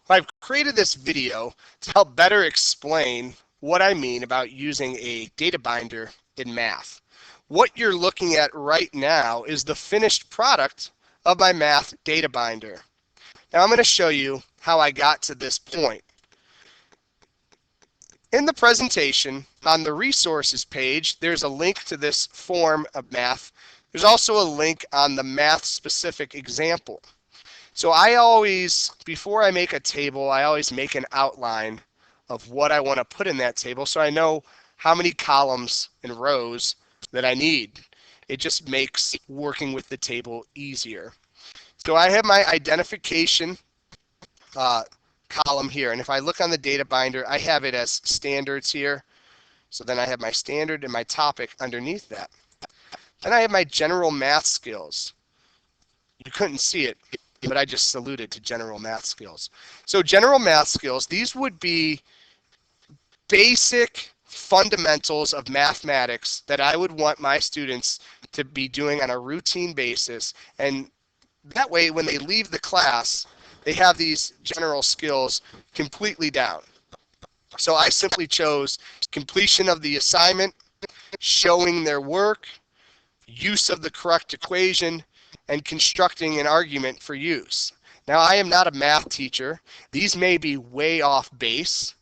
I've created this video to help better explain what I mean about using a data binder in math. What you're looking at right now is the finished product of my math data binder. Now I'm going to show you how I got to this point. In the presentation, on the resources page, there's a link to this form of math. There's also a link on the math specific example. So I always, before I make a table, I always make an outline of what I want to put in that table so I know how many columns and rows that I need. It just makes working with the table easier. So I have my identification column here, and if I look on the data binder, I have it as standards here. So then I have my standard and my topic underneath that. Then I have my general math skills. You couldn't see it, but I just saluted to general math skills. So general math skills, these would be basic fundamentals of mathematics that I would want my students to be doing on a routine basis. And that way, when they leave the class, they have these general skills completely down. So I simply chose completion of the assignment, showing their work, use of the correct equation, and constructing an argument for use. Now, I am not a math teacher. These may be way off base,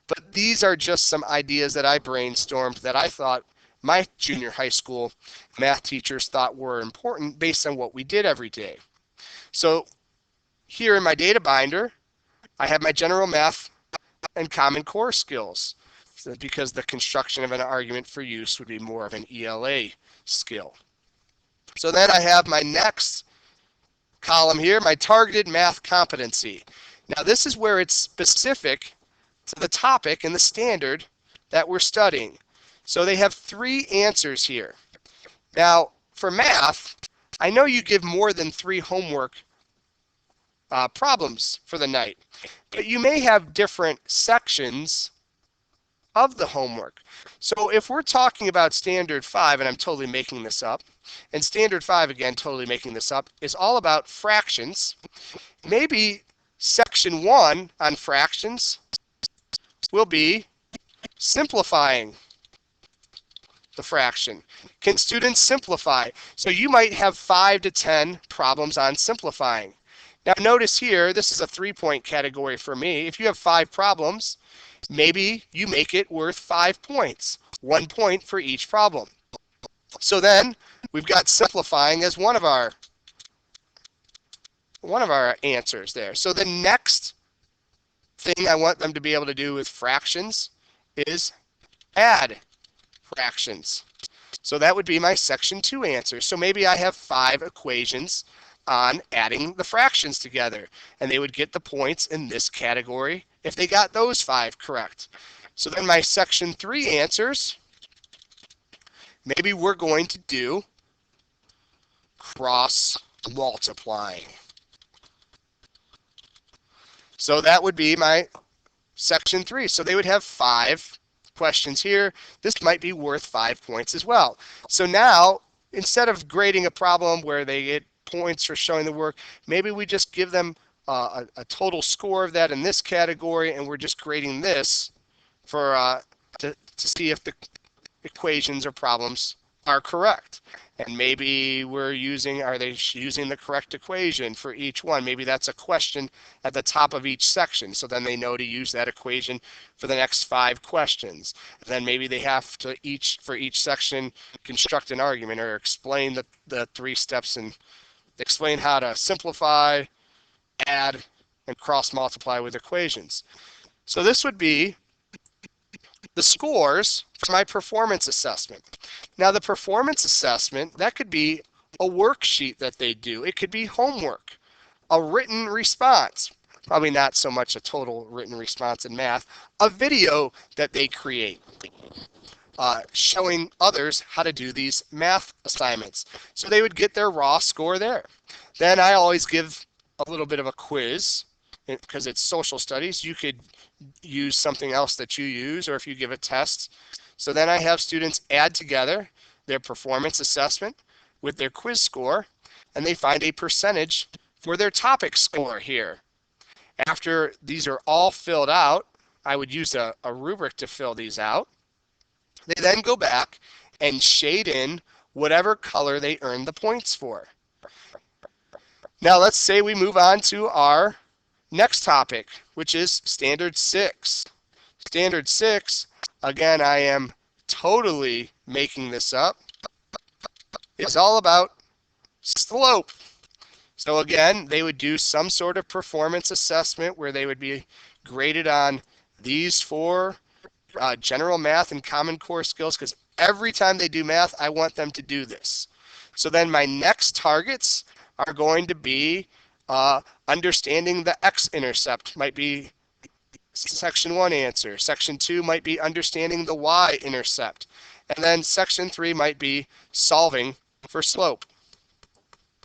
but these are just some ideas that I brainstormed that I thought my junior high school math teachers thought were important based on what we did every day. So here in my data binder, I have my general math and common core skills, because the construction of an argument for use would be more of an ELA skill. So then I have my next column here, my targeted math competency. Now this is where it's specific to the topic and the standard that we're studying. So they have 3 answers here. Now for math, I know you give more than 3 homework problems for the night, but you may have different sections of the homework. So if we're talking about standard 5, and I'm totally making this up, and standard 5, again, totally making this up, is all about fractions, maybe section 1 on fractions will be simplifying the fraction. Can students simplify? So you might have 5 to 10 problems on simplifying. Now notice here, this is a 3-point category for me. If you have 5 problems, maybe you make it worth 5 points, 1 point for each problem. So then we've got simplifying as one of our answers there. So the next thing I want them to be able to do with fractions is add fractions. So that would be my section 2 answer. So maybe I have 5 equations on adding the fractions together, and they would get the points in this category if they got those 5 correct. So then my section 3 answers, maybe we're going to do cross multiplying. So that would be my section 3. So they would have 5 questions here. This might be worth 5 points as well. So now, instead of grading a problem where they get points for showing the work, maybe we just give them a total score of that in this category, and we're just grading this for to see if the equations or problems are correct. And maybe are they using the correct equation for each one? Maybe that's a question at the top of each section, so then they know to use that equation for the next 5 questions. And then maybe they have to for each section construct an argument or explain the 3 steps and explain how to simplify, add, and cross multiply with equations. So this would be the scores for my performance assessment. Now the performance assessment, that could be a worksheet that they do. It could be homework, a written response, probably not so much a total written response in math, a video that they create, showing others how to do these math assignments. So they would get their raw score there. Then I always give a little bit of a quiz, because it's social studies. You could use something else that you use, or if you give a test. So then I have students add together their performance assessment with their quiz score, and they find a percentage for their topic score here. After these are all filled out, I would use a rubric to fill these out. They then go back and shade in whatever color they earned the points for. Now let's say we move on to our next topic, which is Standard 6. Standard 6, again, I am totally making this up, is all about slope. So again, they would do some sort of performance assessment where they would be graded on these four general math and common core skills, because every time they do math, I want them to do this. So then my next targets are going to be understanding the x-intercept, might be section 1 answer. Section 2 might be understanding the y-intercept. And then section 3 might be solving for slope.